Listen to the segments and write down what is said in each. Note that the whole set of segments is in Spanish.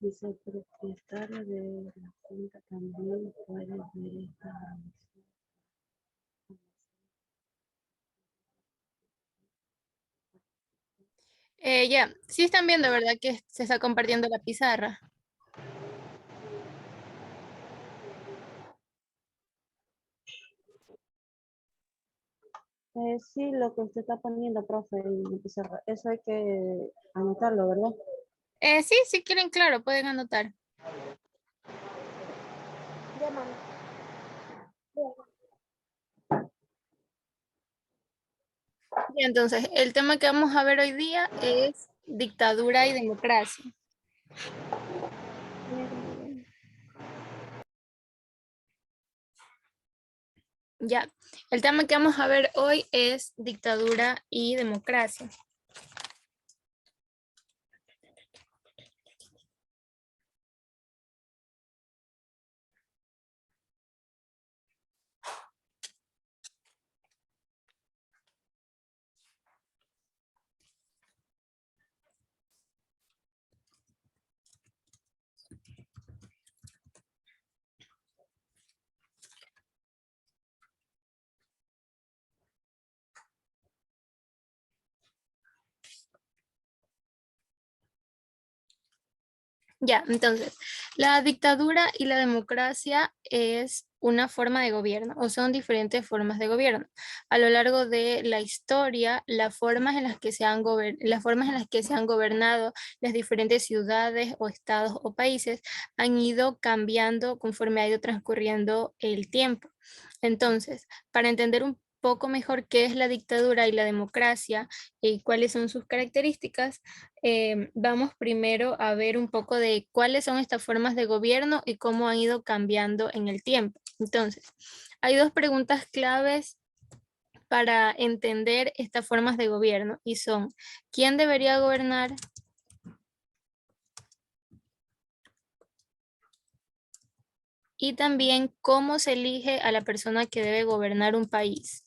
Dice el propietario de la cuenta también puede ver esta grabación. Ya, sí están viendo, ¿verdad? Que se está compartiendo la pizarra. Sí, lo que usted está poniendo, profe, en la pizarra, eso hay que anotarlo, ¿verdad? Sí, si quieren, claro, pueden anotar. Ya, mami. Y entonces, el tema que vamos a ver hoy día es dictadura y democracia. Ya, el tema que vamos a ver hoy es dictadura y democracia. Ya, entonces, la dictadura y la democracia es una forma de gobierno o son diferentes formas de gobierno. A lo largo de la historia, las formas en las que las formas en las que se han gobernado las diferentes ciudades o estados o países han ido cambiando conforme ha ido transcurriendo el tiempo. Entonces, para entender un poco mejor qué es la dictadura y la democracia y cuáles son sus características, vamos primero a ver un poco de cuáles son estas formas de gobierno y cómo han ido cambiando en el tiempo. Entonces, hay dos preguntas claves para entender estas formas de gobierno y son, ¿quién debería gobernar? Y también, ¿cómo se elige a la persona que debe gobernar un país?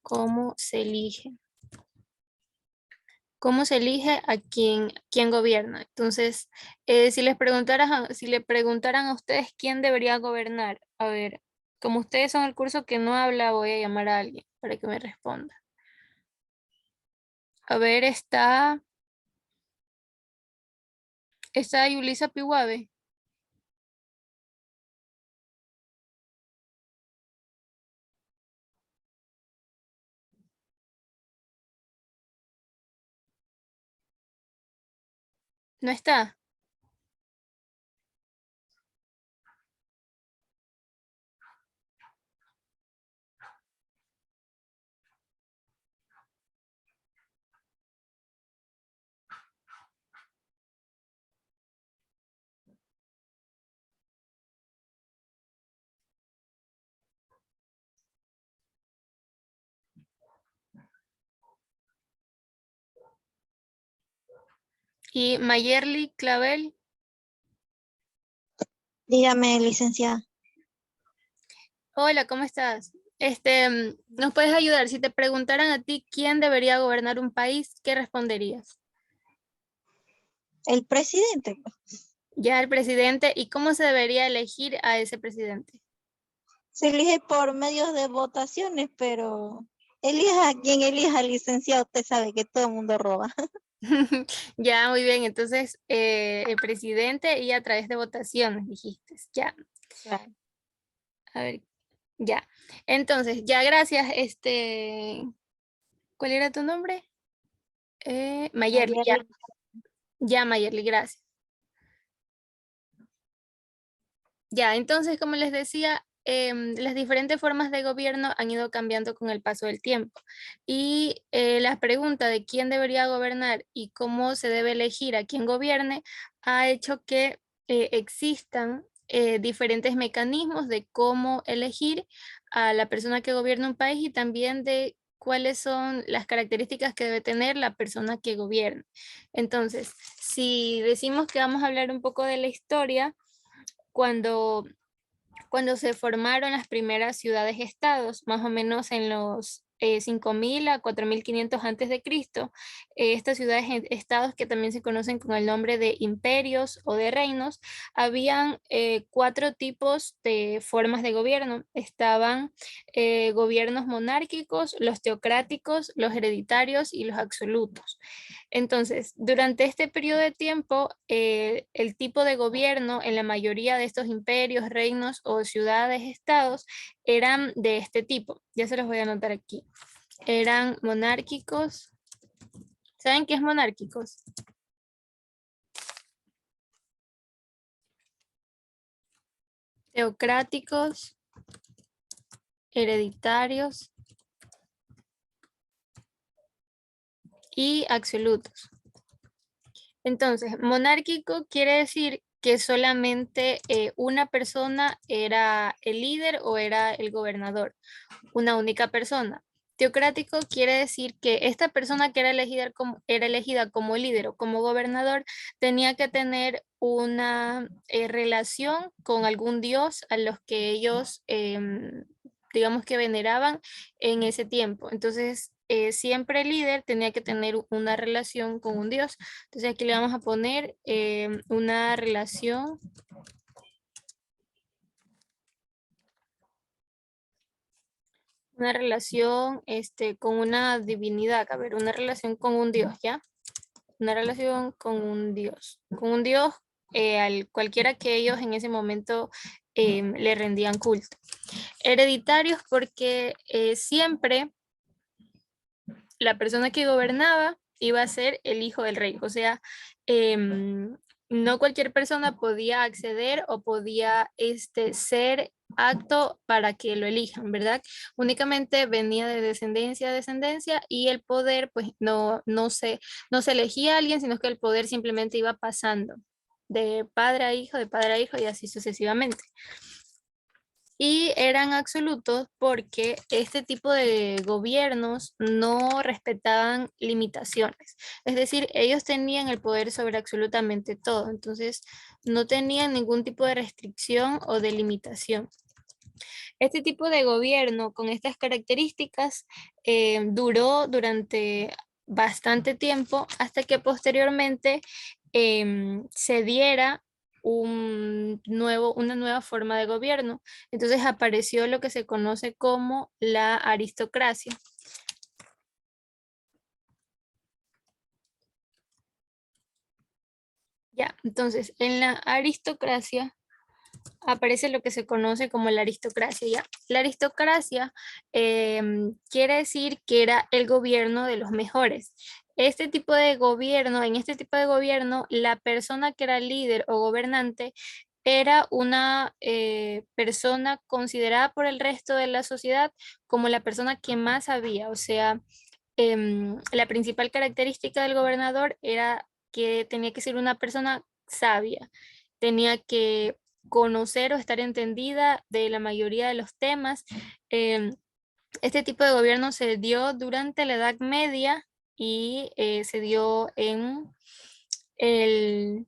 ¿Cómo se elige? ¿Cómo se elige a quién gobierna? Entonces, si le preguntaran a ustedes quién debería gobernar, a ver, como ustedes son el curso que no habla, voy a llamar a alguien para que me responda. A ver, está Yulisa Pihuave. ¿No está? Y Mayerly Clavel. Dígame, licenciada. Hola, ¿cómo estás? ¿Nos puedes ayudar? Si te preguntaran a ti quién debería gobernar un país, ¿qué responderías? El presidente Ya el presidente, ¿y cómo se debería elegir a ese presidente? se elige por medios de votaciones, pero elija a quien elija, licenciado, usted sabe que todo el mundo roba. Ya, muy bien. Entonces, el presidente y a través de votaciones, dijiste. Ya, Claro. a ver, ya. Entonces, ya, gracias. ¿Cuál era tu nombre? Mayerly, ya. Ayer Ya, Mayerly, gracias. Ya, entonces, como les decía, las diferentes formas de gobierno han ido cambiando con el paso del tiempo. Y la pregunta de quién debería gobernar y cómo se debe elegir a quién gobierne ha hecho que existan diferentes mecanismos de cómo elegir a la persona que gobierna un país y también de cuáles son las características que debe tener la persona que gobierna. Entonces, si decimos que vamos a hablar un poco de la historia, cuando, cuando se formaron las primeras ciudades-estados, más o menos en los 5000 a 4500 antes de Cristo, estas ciudades, estados que también se conocen con el nombre de imperios o de reinos, habían 4 tipos de formas de gobierno. Estaban gobiernos monárquicos, los teocráticos, los hereditarios y los absolutos. Entonces, durante este periodo de tiempo, el tipo de gobierno en la mayoría de estos imperios, reinos o ciudades, estados, eran de este tipo. Ya se los voy a anotar aquí. Eran monárquicos. ¿Saben qué es monárquicos? Teocráticos, hereditarios y absolutos. Entonces, monárquico quiere decir que solamente una persona era el líder o era el gobernador, una única persona. Teocrático quiere decir que esta persona que era elegida como líder o como gobernador tenía que tener una relación con algún dios a los que ellos, digamos que veneraban en ese tiempo. Entonces, siempre el líder tenía que tener una relación con un dios. Entonces aquí le vamos a poner una relación con una divinidad, a ver, una relación con un dios, ¿ya? Una relación con un dios al cualquiera que ellos en ese momento le rendían culto. Hereditarios porque siempre la persona que gobernaba iba a ser el hijo del rey, o sea, no cualquier persona podía acceder o podía ser apto para que lo elijan, ¿verdad? Únicamente venía de descendencia a descendencia y el poder pues no se elegía a alguien, sino que el poder simplemente iba pasando de padre a hijo, de padre a hijo y así sucesivamente. Y eran absolutos porque este tipo de gobiernos no respetaban limitaciones. Es decir, ellos tenían el poder sobre absolutamente todo. Entonces, no tenían ningún tipo de restricción o de limitación. Este tipo de gobierno con estas características duró durante bastante tiempo hasta que posteriormente se diera una nueva forma de gobierno. Entonces apareció lo que se conoce como la aristocracia. Ya, entonces en la aristocracia aparece lo que se conoce como la aristocracia, ¿ya? La aristocracia quiere decir que era el gobierno de los mejores. En este tipo de gobierno, la persona que era líder o gobernante era una persona considerada por el resto de la sociedad como la persona que más sabía. O sea, la principal característica del gobernador era que tenía que ser una persona sabia, tenía que conocer o estar entendida de la mayoría de los temas. Em, este tipo de gobierno se dio durante la Edad Media y se dio en el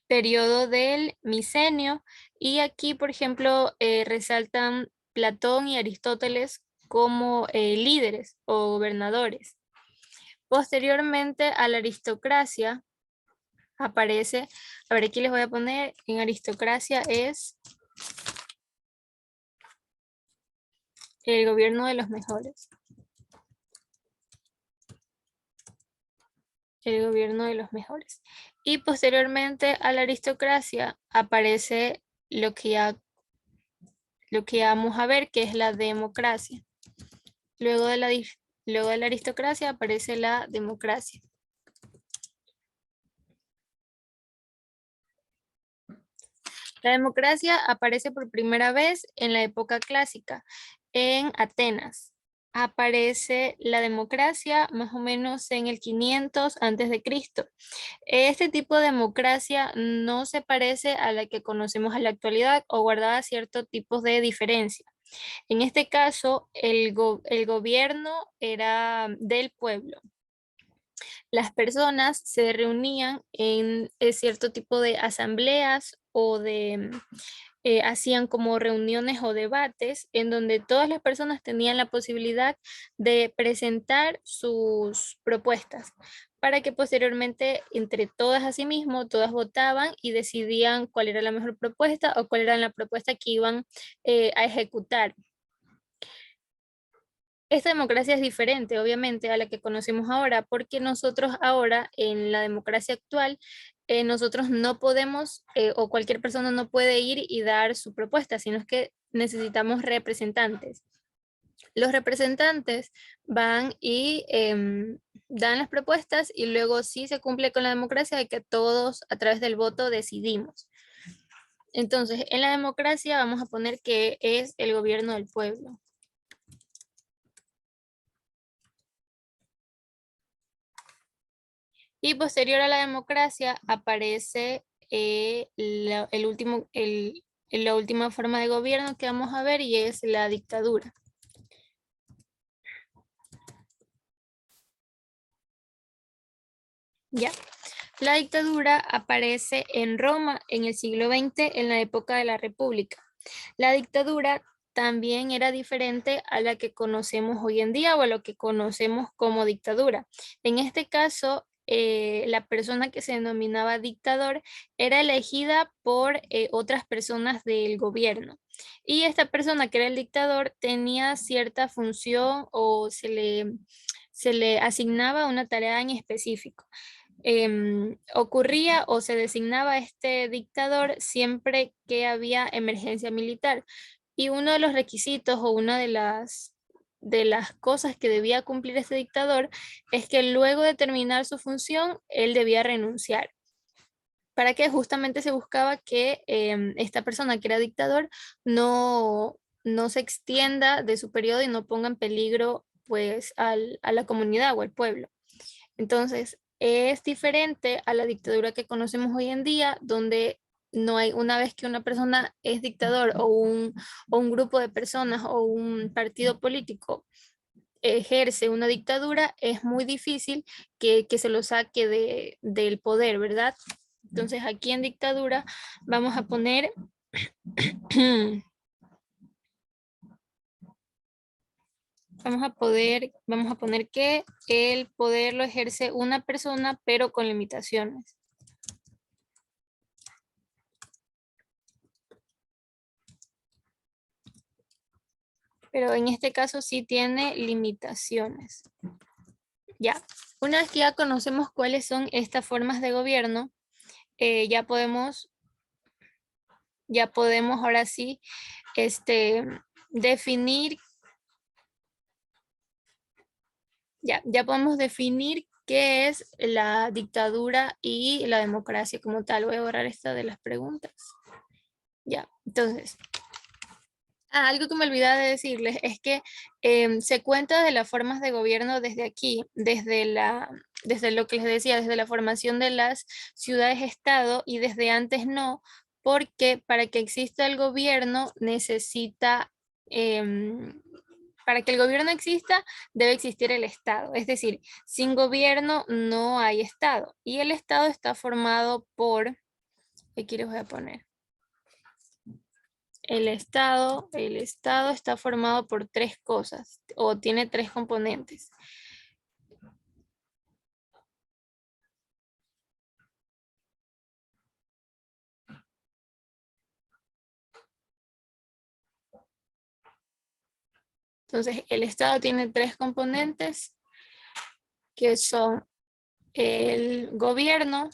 periodo del Micenio. Y aquí, por ejemplo, resaltan Platón y Aristóteles como líderes o gobernadores. Posteriormente a la aristocracia aparece, a ver, aquí les voy a poner, en aristocracia es el gobierno de los mejores. El gobierno de los mejores. Y posteriormente a la aristocracia aparece lo que vamos a ver, que es la democracia. Luego de la aristocracia aparece la democracia. La democracia aparece por primera vez en la época clásica, en Atenas. Aparece la democracia más o menos en el 500 antes de Cristo. Este tipo de democracia no se parece a la que conocemos en la actualidad o guardaba ciertos tipos de diferencia. En este caso, el gobierno era del pueblo. las personas se reunían en cierto tipo de asambleas o hacían como reuniones o debates en donde todas las personas tenían la posibilidad de presentar sus propuestas para que posteriormente entre todas asimismo, todas votaban y decidían cuál era la mejor propuesta o cuál era la propuesta que iban a ejecutar. Esta democracia es diferente, obviamente, a la que conocemos ahora, porque nosotros ahora, en la democracia actual, nosotros no podemos, o cualquier persona no puede ir y dar su propuesta, sino es que necesitamos representantes. Los representantes van y dan las propuestas y luego sí se cumple con la democracia de que todos a través del voto decidimos. Entonces, en la democracia vamos a poner que es el gobierno del pueblo. Y posterior a la democracia aparece la última forma de gobierno que vamos a ver y es la dictadura. Ya. La dictadura aparece en Roma en el siglo XX, en la época de la República. La dictadura también era diferente a la que conocemos hoy en día o a lo que conocemos como dictadura. En este caso, la persona que se denominaba dictador era elegida por otras personas del gobierno. Y esta persona que era el dictador tenía cierta función o se le asignaba una tarea en específico. Ocurría o se designaba este dictador siempre que había emergencia militar. Y uno de los requisitos o una de las cosas que debía cumplir este dictador es que luego de terminar su función, él debía renunciar. Para que justamente se buscaba que esta persona que era dictador no se extienda de su periodo y no ponga en peligro pues a la comunidad o al pueblo. Entonces, es diferente a la dictadura que conocemos hoy en día, donde no hay, una vez que una persona es dictador o un grupo de personas o un partido político ejerce una dictadura, es muy difícil que se lo saque del poder, ¿verdad? Entonces, aquí en dictadura vamos a poner vamos a poner que el poder lo ejerce una persona, pero con limitaciones. Pero en este caso sí tiene limitaciones. Ya, una vez que ya conocemos cuáles son estas formas de gobierno, ya podemos ahora sí definir. Ya podemos definir qué es la dictadura y la democracia como tal. Voy a borrar esta de las preguntas. Ya, entonces. Algo que me olvidaba de decirles es que se cuenta de las formas de gobierno desde aquí, desde lo que les decía, desde la formación de las ciudades-estado y desde antes no, porque para que exista el gobierno necesita para que el gobierno exista, debe existir el Estado. Es decir, sin gobierno no hay Estado. Y el Estado está formado por, aquí les voy a poner. El Estado está formado por tres cosas, o tiene tres componentes. Entonces, el Estado tiene tres componentes, que son el gobierno,